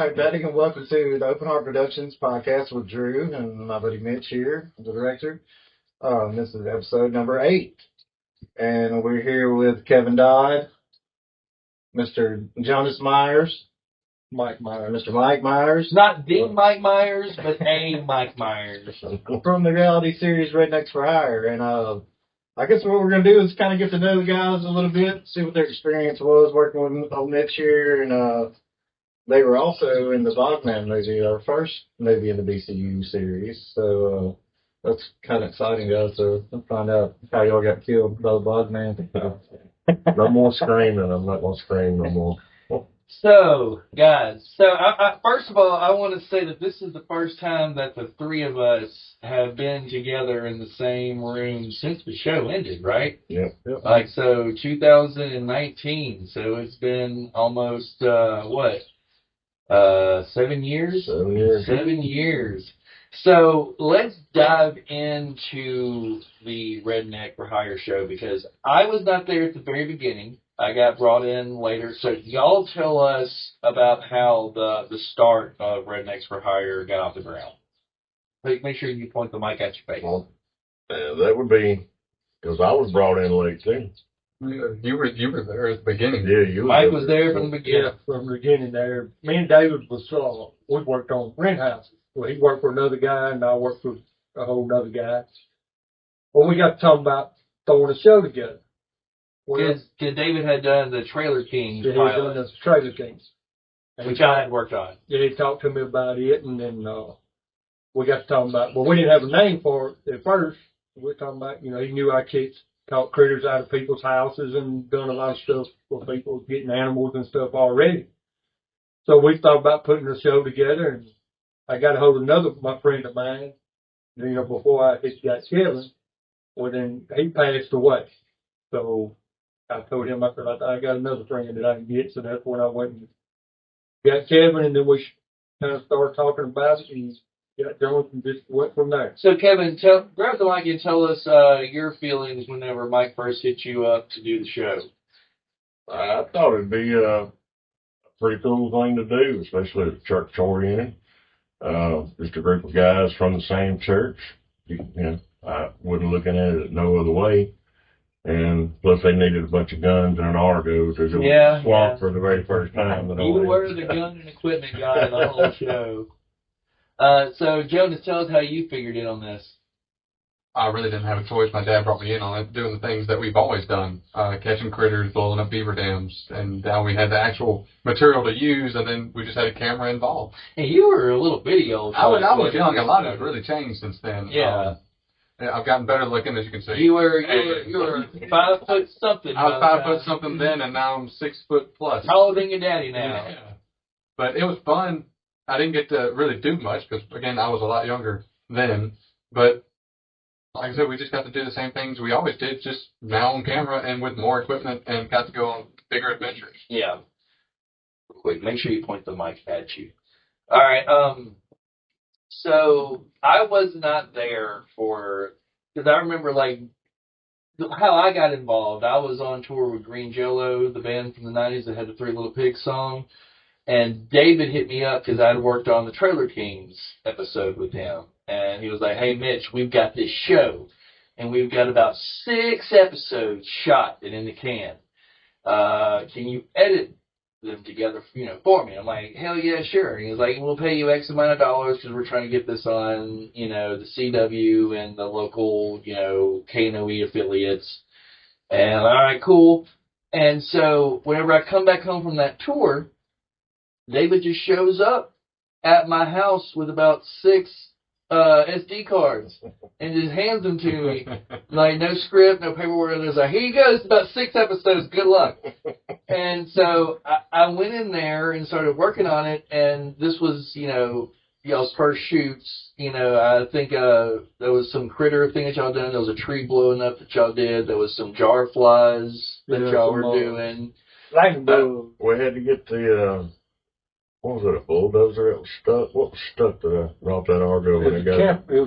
right, Maddi, and welcome to the Open Heart Productions podcast with Dru and my buddy Mitch here, the director. This is episode number 8, and we're here with Kevin Dodd, Mr. Jonas Myers, Mr. Mike Myers. Not the Mike Myers, but a Mike Myers. From the reality series Rednecks for Hire. And I guess what we're going to do is kind of get to know the guys a little bit, see what their experience was working with old Mitch here. And they were also in the Bogman movie, our first movie in the BCU series. So that's kind of exciting to us to find out how y'all got killed by the Bogman. No more screaming. I'm not going to scream no more. So, guys, I first of all, I want to say that this is the first time that the three of us have been together in the same room since the show ended, right? Yep. Like, so 2019. So it's been almost, 7 years? 7 years. 7 years. So let's dive into the Redneck for Hire show because I was not there at the very beginning. I got brought in later. So y'all tell us about how the start of Rednecks for Hire got off the ground. Make sure you point the mic at your face. Well, that would be because I was brought in late too. You were there at the beginning. Yeah, you. Mike was there from the beginning. Yeah, from the beginning there. Me and David we worked on rent houses. Well, he worked for another guy, and I worked for a whole other guy. Well, we got to talking about throwing a show together. Because David had done the Trailer Kings Yeah, he had done pilot, the Trailer Kings. And which I had worked on. Yeah, he talked to me about it, and then we got to talking about, well, we didn't have a name for it at first. We were talking about, he knew I caught critters out of people's houses and done a lot of stuff for people, getting animals and stuff already. So we thought about putting a show together, and I got a hold of my friend of mine, before I got Kevin. Well, then he passed away. So I told him, I got another friend that I can get. So that's when I went and got Kevin, and then we kind of started talking about it and got Jonas and just went from there. So, Kevin, grab the mic and tell us your feelings whenever Mike first hit you up to do the show. I thought it'd be a pretty cool thing to do, especially at church oriented. Just a group of guys from the same church. I wasn't looking at it no other way. And plus, they needed a bunch of guns and an Argo to do a swap for the very first time. You were the gun and equipment guy the whole show. So, Jonas, tell us how you figured in on this. I really didn't have a choice. My dad brought me in on it, doing the things that we've always done, catching critters, blowing up beaver dams, and now we had the actual material to use, and then we just had a camera involved. And you were a little bitty old. I was young. A lot of it really changed since then. Yeah. I've gotten better looking, as you can see. You were 5 foot something. I was 5 foot something then, and now I'm 6 foot plus. Taller than your daddy now. Yeah. But it was fun. I didn't get to really do much because, again, I was a lot younger then. But like I said, we just got to do the same things we always did, just now on camera and with more equipment, and got to go on bigger adventures. Yeah. Wait, make sure you point the mic at you. All right. So I was not there because I remember how I got involved. I was on tour with Green Jello, the band from the 90s that had the Three Little Pigs song. And David hit me up because I'd worked on the Trailer Kings episode with him. And he was like, hey, Mitch, we've got this show. And we've got about 6 episodes shot and in the can. Can you edit them together, for me? I'm like, hell yeah, sure. And he was like, we'll pay you X amount of dollars because we're trying to get this on, the CW and the local, KNOE affiliates. And all right, cool. And so whenever I come back home from that tour, David just shows up at my house with about 6 SD cards and just hands them to me. Like, no script, no paperwork. And it's like, here you go. It's about 6 episodes. Good luck. And so I went in there and started working on it. And this was, y'all's first shoots. I think there was some critter thing that y'all done. There was a tree blowing up that y'all did. There was some jar flies that y'all were doing. We had to get the... what was it, a bulldozer that was stuck? What was stuck to off that Argo? It was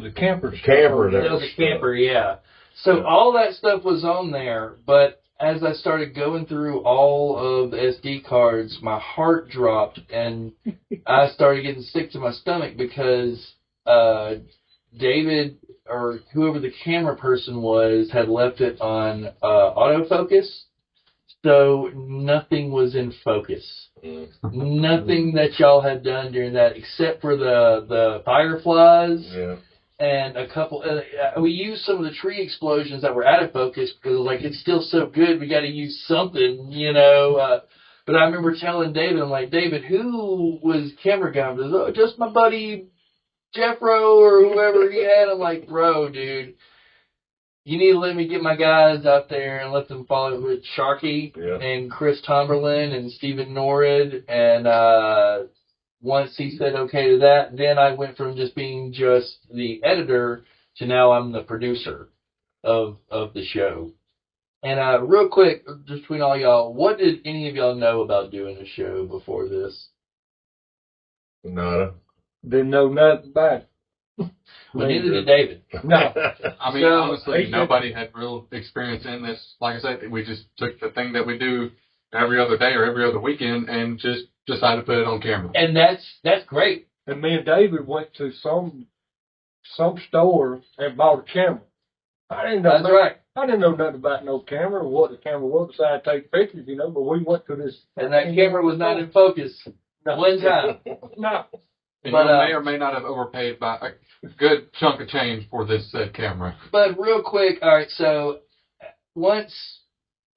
a camper. Camper. It was a camper, yeah. So all that stuff was on there, but as I started going through all of the SD cards, my heart dropped, and I started getting sick to my stomach because David, or whoever the camera person was, had left it on autofocus, so nothing was in focus. Nothing that y'all had done during that, except for the fireflies. Yeah. And a couple, we used some of the tree explosions that were out of focus because, like, it's still so good, we got to use something, you know. But I remember telling David, I'm like, David, who was camera guy? He goes, oh, just my buddy Jeffro or whoever he had. I'm like, bro, dude, you need to let me get my guys out there and let them follow with Sharky and Chris Tomberlin and Stephen Norrid. And once he said okay to that, then I went from just being just the editor to now I'm the producer of the show. And real quick, just between all y'all, what did any of y'all know about doing a show before this? Nada. Didn't know nothing about it. Well, neither did David. No. I mean, honestly, nobody had real experience in this. Like I said, we just took the thing that we do every other day or every other weekend and just decided to put it on camera. And that's great. And me and David went to some store and bought a camera. I didn't know. That's right. I didn't know nothing about no camera or what the camera was besides take pictures, you know. But we went to this. And that camera was not in focus one time. No. And you may or may not have overpaid by a good chunk of change for this said camera. But real quick, all right, so once,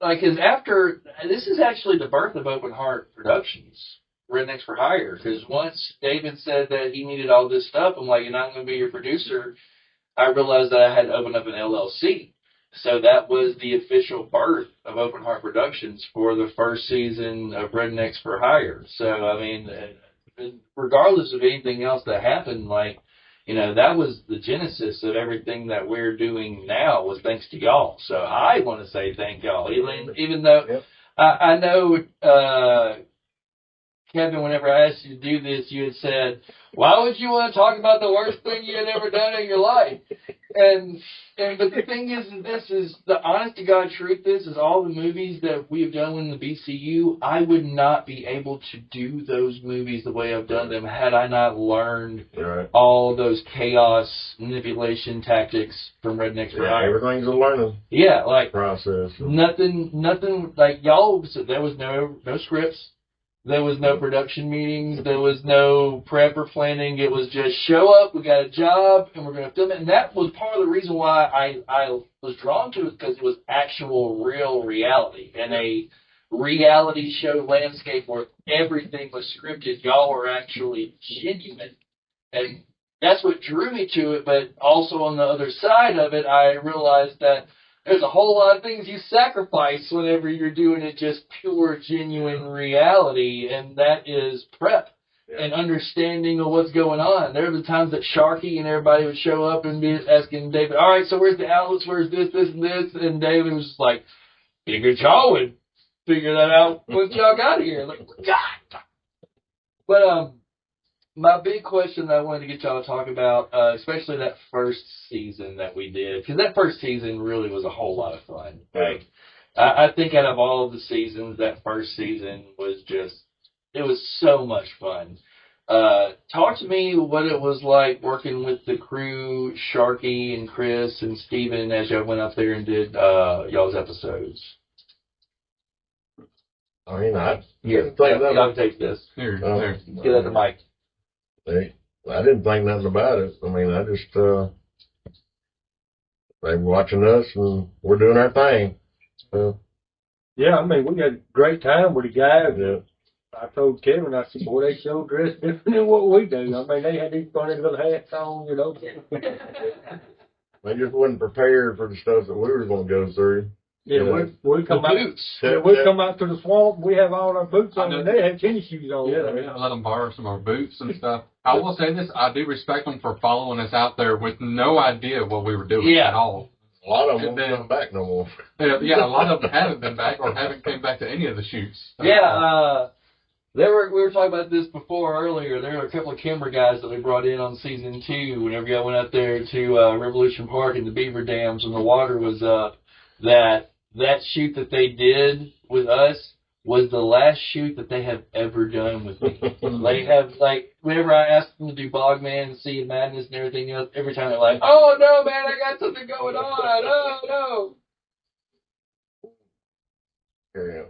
like, because after, this is actually the birth of Open Heart Productions, Rednecks for Hire, because once David said that he needed all this stuff, I'm like, and I'm going to be your producer, I realized that I had to open up an LLC. So that was the official birth of Open Heart Productions for the first season of Rednecks for Hire. So, I mean, regardless of anything else that happened, like, you know, that was the genesis of everything that we're doing now was thanks to y'all. So I want to say thank y'all. Even though I know, Kevin, whenever I asked you to do this, you had said, why would you want to talk about the worst thing you had ever done in your life? But the thing is, this is the honest to God truth. This is all the movies that we have done in the BCU. I would not be able to do those movies the way I've done them had I not learned all those chaos manipulation tactics from Rednecks for Hire. Everything's a learning process. Nothing like y'all. So there was no scripts. There was no production meetings. There was no prep or planning. It was just show up, we got a job, and we're going to film it. And that was part of the reason why I was drawn to it, because it was actual, real reality. And a reality show landscape where everything was scripted. Y'all were actually genuine. And that's what drew me to it. But also on the other side of it, I realized that there's a whole lot of things you sacrifice whenever you're doing it just pure, genuine reality, and that is prep and understanding of what's going on. There were the times that Sharky and everybody would show up and be asking David, all right, so where's the outlets, where's this, and this? And David was just like, figured y'all would figure that out once y'all got here. Like, God! But, my big question that I wanted to get y'all to talk about, especially that first season that we did, because that first season really was a whole lot of fun. Like, I think out of all of the seasons, that first season was just, it was so much fun. Talk to me what it was like working with the crew, Sharky and Chris and Steven, as y'all went up there and did y'all's episodes. I mean, Y'all take this. Here. Get at the mic. I didn't think nothing about it. I mean, I just, they were watching us and we're doing our thing. Yeah, I mean, we had a great time with the guys. Yeah. I told Kevin, I said, boy, they sure dress different than what we do. I mean, they had these funny little hats on, you know. They just wasn't prepared for the stuff that we were going to go through. Yeah, we come out. Boots. We come out to the swamp. We have all our boots on, and they had tennis shoes on. Yeah, we let them borrow some of our boots and stuff. I will say this: I do respect them for following us out there with no idea what we were doing at all. A lot of them won't come back no more. Yeah, a lot of them haven't been back or haven't came back to any of the shoots. We were talking about this earlier. There were a couple of camera guys that we brought in on season 2 whenever y'all went out there to Revolution Park and the Beaver Dams when the water was up, that that shoot that they did with us was the last shoot that they have ever done with me. They have, like, whenever I ask them to do Bogman and Sea of Madness and everything else, every time they're like, oh, no, man, I got something going on. Oh, no. Yeah.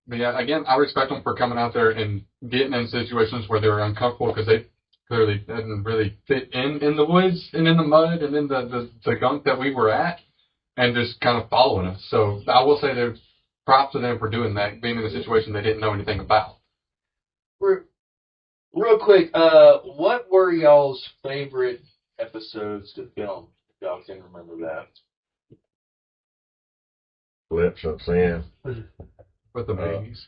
But yeah, again, I respect them for coming out there and getting in situations where they were uncomfortable because they clearly didn't really fit in the woods and in the mud and in the gunk that we were at, and just kind of following us. So I will say there's props to them for doing that, being in a situation they didn't know anything about. Real quick, what were y'all's favorite episodes to film? If y'all can remember that. Flips and Sin. With the bees.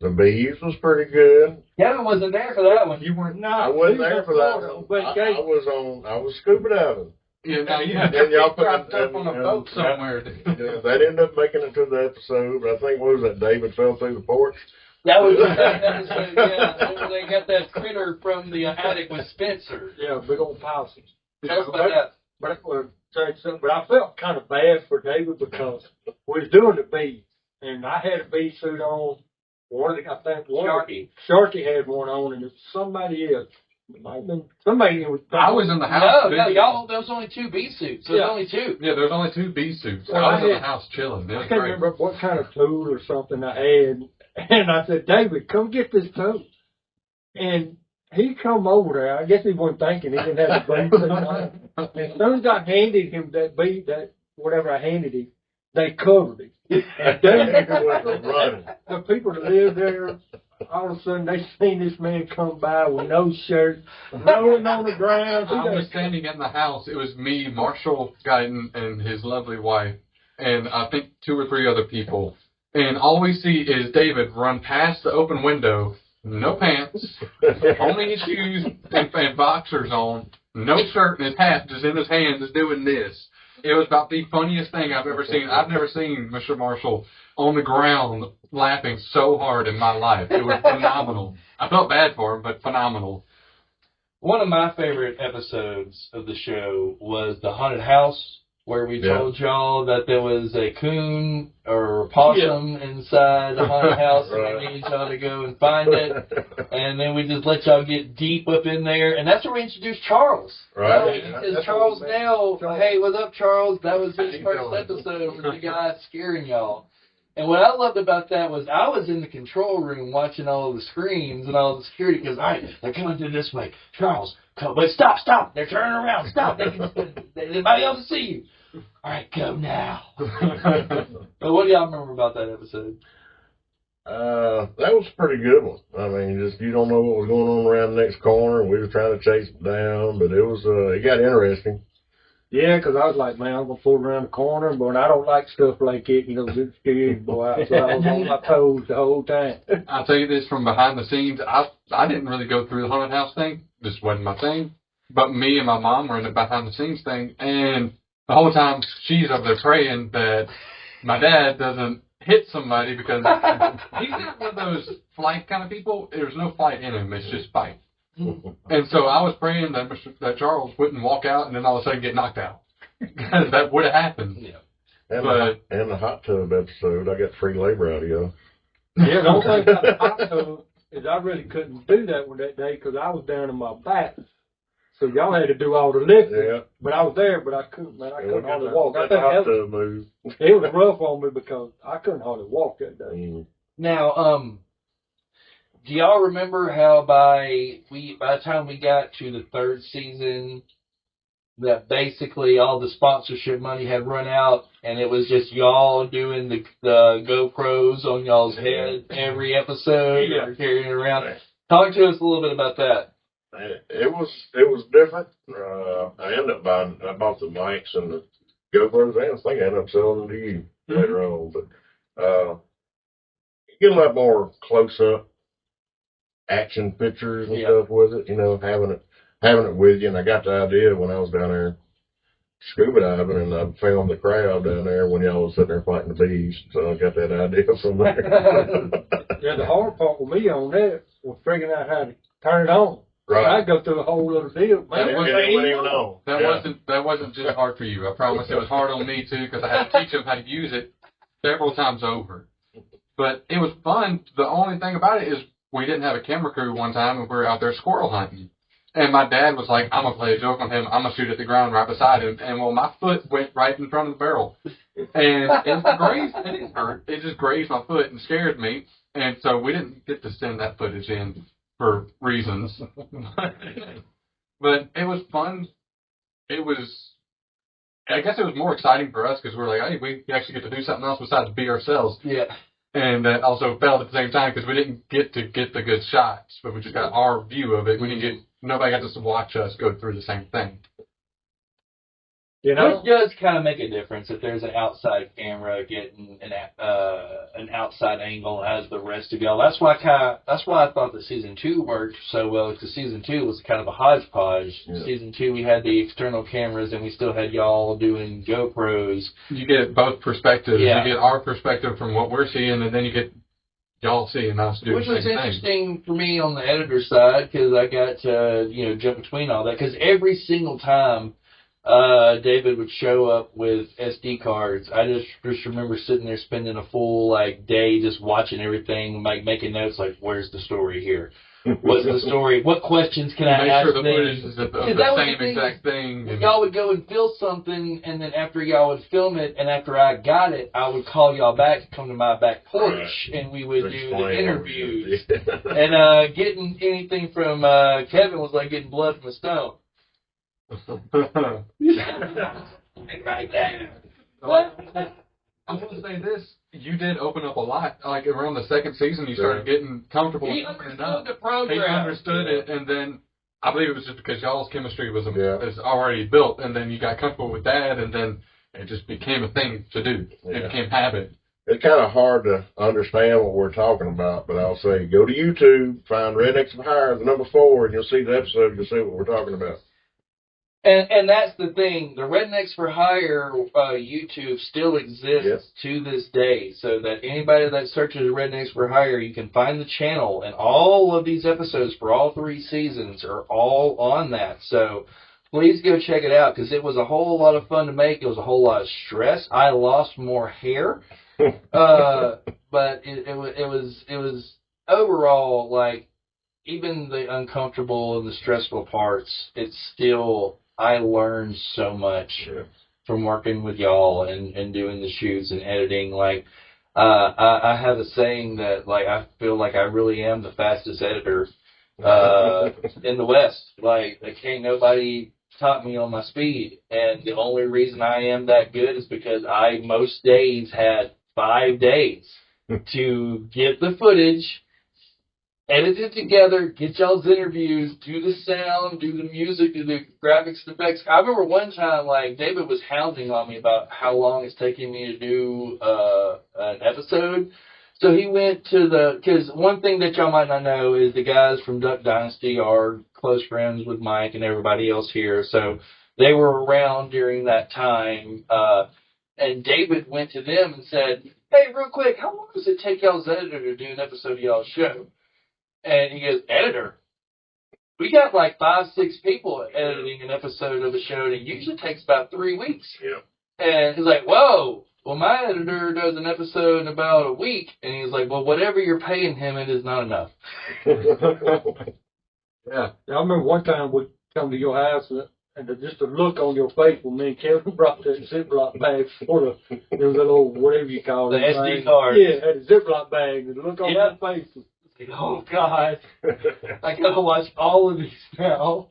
The Bees was pretty good. Kevin wasn't there for that one. You weren't. No, I wasn't there for that one. But I was scuba diving. Yeah, now you had And y'all put propped up on a boat somewhere. Yeah, that ended up making it to the episode, but I think, what was that, David fell through the porch? That was the same episode, yeah. When they got that critter from the attic with Spencer. Yeah, big old possum. Tell us about that. But I felt kind of bad for David because we was doing the bee, and I had a bee suit on. Sharky had one on, and it was somebody else. It might have been somebody who was. I was in the house. No, y'all. There was only 2 bee suits. There was only 2. Yeah, there was only 2 bee suits. Well, I was in the house chilling. I can't remember what kind of tool or something I had, and I said, David, come get this tool. And he come over there. I guess he wasn't thinking he didn't have the bee suit on. And as soon as I handed him that whatever I handed him, they covered him. And David was running. The people that lived there, all of a sudden they seen this man come by with no shirt, rolling on the ground. I was standing in the house. It was me, Marshall Guyton, and his lovely wife, and I think 2 or 3 other people. And all we see is David run past the open window, no pants, only his shoes and boxers on, no shirt, and his hat just in his hand, just doing this. It was about the funniest thing I've ever seen. I've never seen Mr. Marshall on the ground laughing so hard in my life. It was phenomenal. I felt bad for him, but phenomenal. One of my favorite episodes of the show was the haunted house, where we told y'all that there was a coon or a possum inside the haunted house, and we needed y'all to go and find it. And then we just let y'all get deep up in there. And that's where we introduced Charles. Right. Because Charles Nell, hey, what's up, Charles? That was his first episode with the guy scaring y'all. And what I loved about that was I was in the control room watching all the screens and all the security because, all right, they're coming through this way. Charles, come, but stop. They're turning around. Stop. They might be able to see you. All right, go now. But what do y'all remember about that episode? That was a pretty good one. I mean, just you don't know what was going on around the next corner, and we were trying to chase it down, but it was it got interesting. Yeah, because I was like, man, I'm gonna pull around the corner, but I don't like stuff like it, get scared, boy. So I was on my toes the whole time. I'll tell you this from behind the scenes. I didn't really go through the haunted house thing. This wasn't my thing. But me and my mom were in the behind the scenes thing, and the whole time she's over there praying that my dad doesn't hit somebody because he's not one of those flight kind of people. There's no fight in him. It's just fight. And so I was praying that Charles wouldn't walk out and then all of a sudden get knocked out. That would have happened. Yeah. And the hot tub episode, I got free labor out of y'all. Yeah, the only thing about the hot tub is I really couldn't do that one that day because I was down in my back. So y'all had to do all the lifting. Yeah. But I was there, but I couldn't, man. I couldn't hardly walk. Got the hot tub move. It was rough on me because I couldn't hardly walk that day. Mm. Now, do y'all remember how by the time we got to the 3rd season, that basically all the sponsorship money had run out, and it was just y'all doing the GoPros on y'all's head every episode, or carrying it around? Talk to us a little bit about that. It was different. I bought the mics and the GoPros, and I think I ended up selling them to you later on. But you get a lot more close up action pictures and stuff with it. You know, having it with you. And I got the idea when I was down there scuba diving, and I filmed the crowd down there when y'all was sitting there fighting the bees. So I got that idea from there. Yeah, the hard part with me on that was figuring out how to turn it on. I go through a whole other deal. And it wasn't even on. That wasn't just hard for you. I promise it was hard on me too, because I had to teach them how to use it several times over. But it was fun. The only thing about it is we didn't have a camera crew one time, and we were out there squirrel hunting. And my dad was like, I'm going to play a joke on him. I'm going to shoot at the ground right beside him. And, well, my foot went right in front of the barrel. And it grazed. It didn't hurt. It just grazed my foot and scared me. And so we didn't get to send that footage in for reasons. But it was fun. I guess it was more exciting for us because we're like, hey, we actually get to do something else besides be ourselves. Yeah. And that also felt at the same time because we didn't get to get the good shots, but we just got our view of it. Nobody got to watch us go through the same thing. You know, Which does kind of make a difference if there's an outside camera getting an outside angle as the rest of y'all. That's why I thought that season 2 worked so well, because season 2 was kind of a hodgepodge. Yeah. Season 2 we had the external cameras and we still had y'all doing GoPros. You get both perspectives. Yeah. You get our perspective from what we're seeing, and then you get y'all seeing us do the same thing. Which was interesting for me on the editor side, because I got to jump between all that, because every single time David would show up with SD cards, I just remember sitting there spending a full day just watching everything, making notes where's the story here? What's the story? What questions can I ask? Make sure the footage is of the same exact thing. Y'all would go and film something, and then after y'all would film it, and after I got it, I would call y'all back, come to my back porch, and we would do the interviews. And getting anything from Kevin was like getting blood from a stone. Right there. I'm going to say this. You did open up a lot. Around the second season, you started getting comfortable. He understood the program. He understood it, and then I believe it was just because y'all's chemistry was already built, and then you got comfortable with that, and then it just became a thing to do. It became habit. It's kind of hard to understand what we're talking about, but I'll say go to YouTube, find Rednecks for Hire, the number 4, and you'll see the episode. You'll see what we're talking about. And that's the thing. The Rednecks for Hire YouTube still exists to this day, so that anybody that searches Rednecks for Hire, you can find the channel, and all of these episodes for all 3 seasons are all on that. So please go check it out, because it was a whole lot of fun to make. It was a whole lot of stress. I lost more hair, but it was overall even the uncomfortable and the stressful parts. It's still. I learned so much from working with y'all and doing the shoots and editing. I have a saying that I feel like I really am the fastest editor in the West. Ain't nobody taught me on my speed, and the only reason I am that good is because I most days had 5 days to get the footage, edit it together, get y'all's interviews, do the sound, do the music, do the graphics and effects. I remember one time, David was hounding on me about how long it's taking me to do an episode. So he went to because one thing that y'all might not know is the guys from Duck Dynasty are close friends with Mike and everybody else here. So they were around during that time. And David went to them and said, hey, real quick, how long does it take y'all's editor to do an episode of y'all's show? And he goes, editor? We got 5-6 people editing an episode of a show, and it usually takes about 3 weeks. Yeah. And he's like, whoa, well, my editor does an episode in about a week. And he's like, well, whatever you're paying him, it is not enough. Yeah. I remember one time we come to your house, and just the look on your face when me and Kevin brought that Ziploc bag for there was that old, whatever you call it. The SD card. Yeah, had a Ziploc bag, and the look on your face was, oh, God. I got to watch all of these now.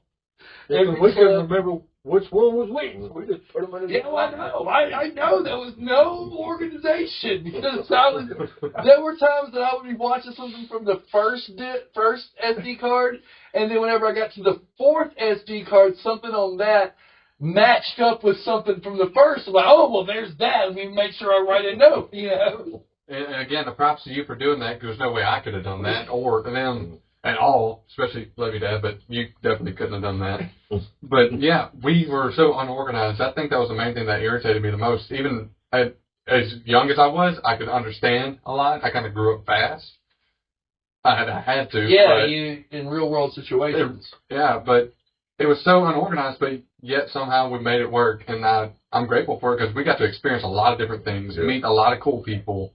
Yeah, we couldn't remember which one was which. We just put them in a I know. I know. There was no organization. Because there were times that I would be watching something from the first SD card, and then whenever I got to the 4th SD card, something on that matched up with something from the first. I'm like, oh, well, there's that. Let me make sure I write a note, And again, the props to you for doing that, because there's no way I could have done that, or them at all, especially Love You Dad, but you definitely couldn't have done that. But yeah, we were so unorganized. I think that was the main thing that irritated me the most. Even as young as I was, I could understand a lot. I kind of grew up fast. I had to. Yeah, but you in real world situations. Yeah, but it was so unorganized, but yet somehow we made it work, and I'm grateful for it because we got to experience a lot of different things, meet a lot of cool people,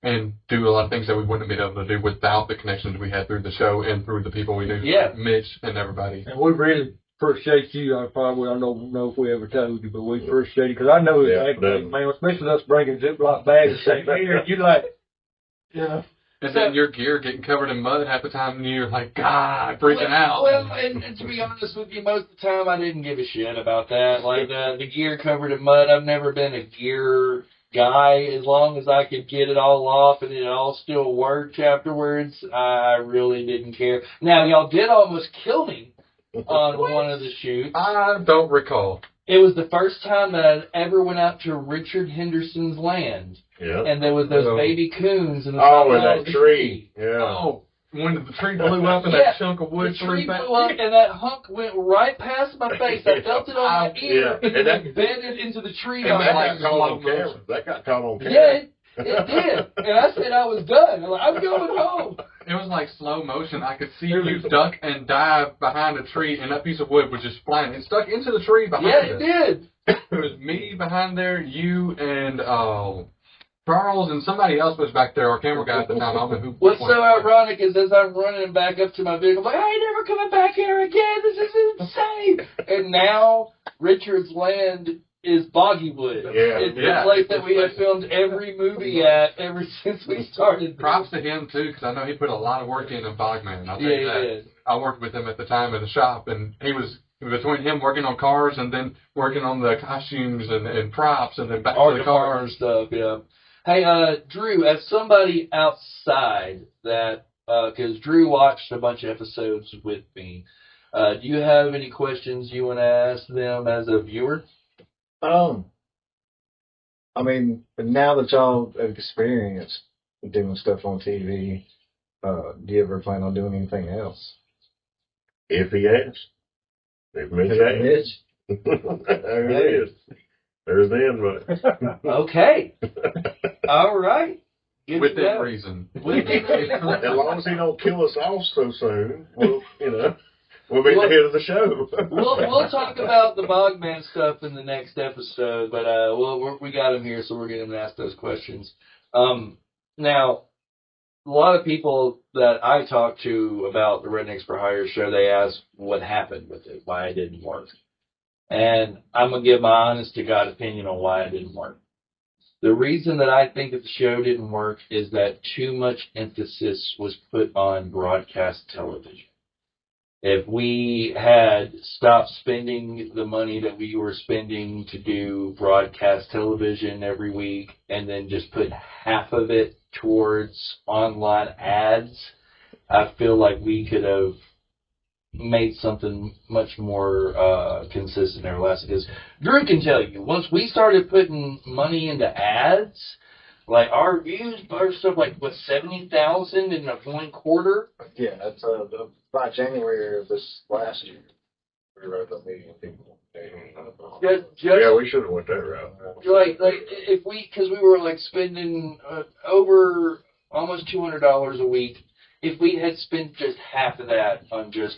and do a lot of things that we wouldn't have been able to do without the connections we had through the show and through the people we knew, like Mitch and everybody. And we really appreciate you. I don't know if we ever told you, but we appreciate it because I know it's man, especially us bringing Ziploc bags and saying, here, you like, yeah. And then your gear getting covered in mud half the time, and you're like, God, freaking out. Well, and to be honest with you, most of the time I didn't give a shit about that. Like, the gear covered in mud, I've never been a gear guy. As long as I could get it all off and it all still worked afterwards, I really didn't care. Now, y'all did almost kill me on one of the shoots. I don't recall. It was the first time that I ever went out to Richard Henderson's land. Yeah. And there was those baby coons in the in that tree. Yeah. Oh, when the tree blew up and that chunk of wood blew up and that hunk went right past my face. I felt it on my ear and then embedded into the tree. And that got caught on camera. That got caught on camera. Yeah, it did. And I said I was done. I'm going home. It was like slow motion. I could see you duck and dive behind a tree, and that piece of wood was just flying. It stuck into the tree behind us. Yeah, it did. It was me behind there, you and Charles, and somebody else was back there, our camera guy at the time. I don't know who. What's so ironic is as I'm running back up to my vehicle, I'm like, I ain't never coming back here again. This is insane. And now Richard's land is Boggywood. Yeah, it's the place that we have filmed every movie at ever since we started. Props to him, too, because I know he put a lot of work into Bogman. I'll tell you that. Did. I worked with him at the time at the shop, and he was between him working on cars and then working on the costumes and props and then back to the cars and stuff, yeah. Hey, Dru, as somebody outside that, because Dru watched a bunch of episodes with me, do you have any questions you want to ask them as a viewer? I mean, now that y'all have experienced doing stuff on TV, do you ever plan on doing anything else? If he asks. If Mitch asks. There it is. There's the invite. Okay. All right. Within reason. As long as he don't kill us off so soon, we'll be the head of the show. we'll talk about the Bogman stuff in the next episode, but we got him here, so we're going to ask those questions. Now, a lot of people that I talk to about the Rednecks for Hire show, they ask what happened with it, why it didn't work. And I'm going to give my honest to God opinion on why it didn't work. The reason that I think that the show didn't work is that too much emphasis was put on broadcast television. If we had stopped spending the money that we were spending to do broadcast television every week and then just put half of it towards online ads, I feel like we could have made something much more consistent or less. Because Dru can tell you, once we started putting money into ads, like our views burst up like 70,000 in one quarter. Yeah, that's by January of this last year. We were over 1 million people. Yeah, we should have went that route. Like if because we were like spending over almost $200 a week. If we had spent just half of that on just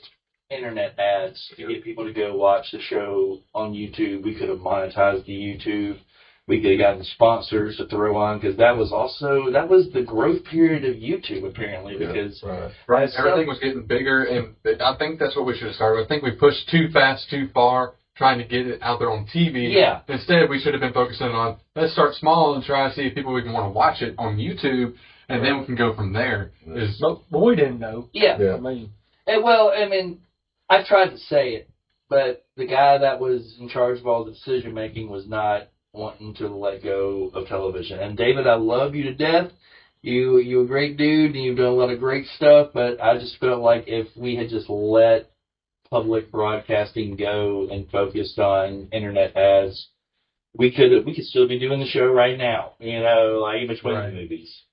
internet ads to get people to go watch the show on YouTube, we could have monetized the YouTube. We could have gotten sponsors to throw on, because that was the growth period of YouTube, apparently, because everything was getting bigger, and I think that's what we should have started with. I think we pushed too fast, too far, trying to get it out there on TV. Yeah. Instead, we should have been focusing on, let's start small and try to see if people even want to watch it on YouTube, and then we can go from there. But we didn't know. Yeah. I mean, I tried to say it, but the guy that was in charge of all the decision making was not wanting to let go of television. And David, I love you to death. You're a great dude, and you've done a lot of great stuff, but I just felt like if we had just let public broadcasting go and focused on internet ads, we could still be doing the show right now, like in between the movies.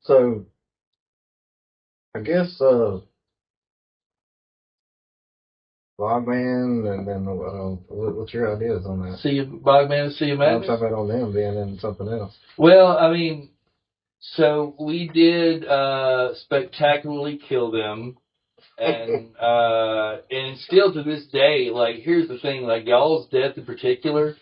So I guess Bogman, and then what's your ideas on that? See you, Bogman, see you, Maddi. I'm talking about on them being in something else. Well, I mean, So we did spectacularly kill them, and still to this day, like, here's the thing, like, y'all's death in particular,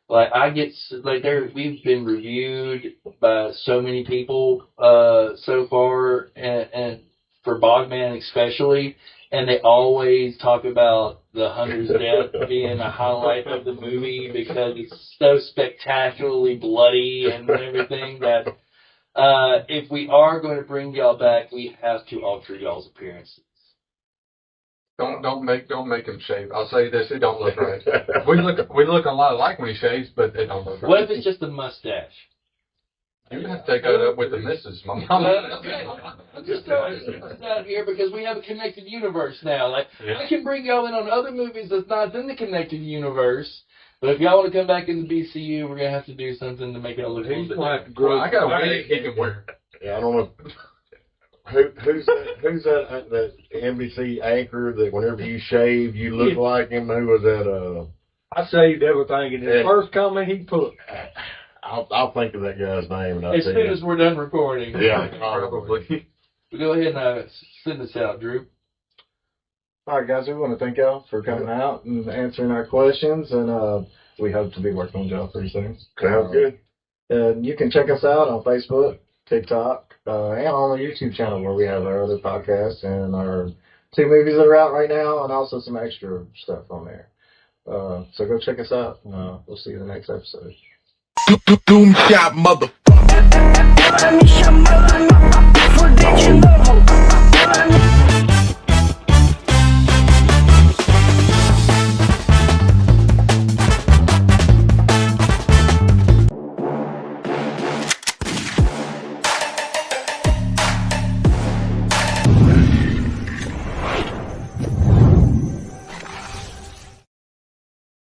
like, we've been reviewed by so many people so far, and for Bogman especially, and they always talk about the Hunter's death being a highlight of the movie because it's so spectacularly bloody and everything that if we are going to bring y'all back, we have to alter y'all's appearances. Don't make him shave. I'll say this: it don't look right. We look a lot alike when he shaves, but it don't look right. What if it's just a mustache? You have to take that up with the missus, my mama. Okay. I'm just throwing this out here because we have a connected universe now. Like, Yeah. I can bring y'all in on other movies that's not in the connected universe. But if y'all want to come back in the BCU, we're gonna have to do something to make y'all look a little He's bit gonna have to different. grow. I got a wig he can wear. Yeah, I don't know. Who's that NBC anchor that whenever you shave, you look like him? Who was that? I saved everything in his first comment he put. I'll think of that guy's name. And I'll As tell soon you. as we're done recording. Yeah, Probably. But go ahead and send this out, Drew. All right, guys, we want to thank y'all for coming out and answering our questions, and we hope to be working with y'all pretty soon. Sounds good. You can check us out on Facebook, TikTok, and on the YouTube channel where we have our other podcasts and our 2 movies that are out right now, and also some extra stuff on there. So go check us out, and we'll see you in the next episode. Doom shot, motherfucker.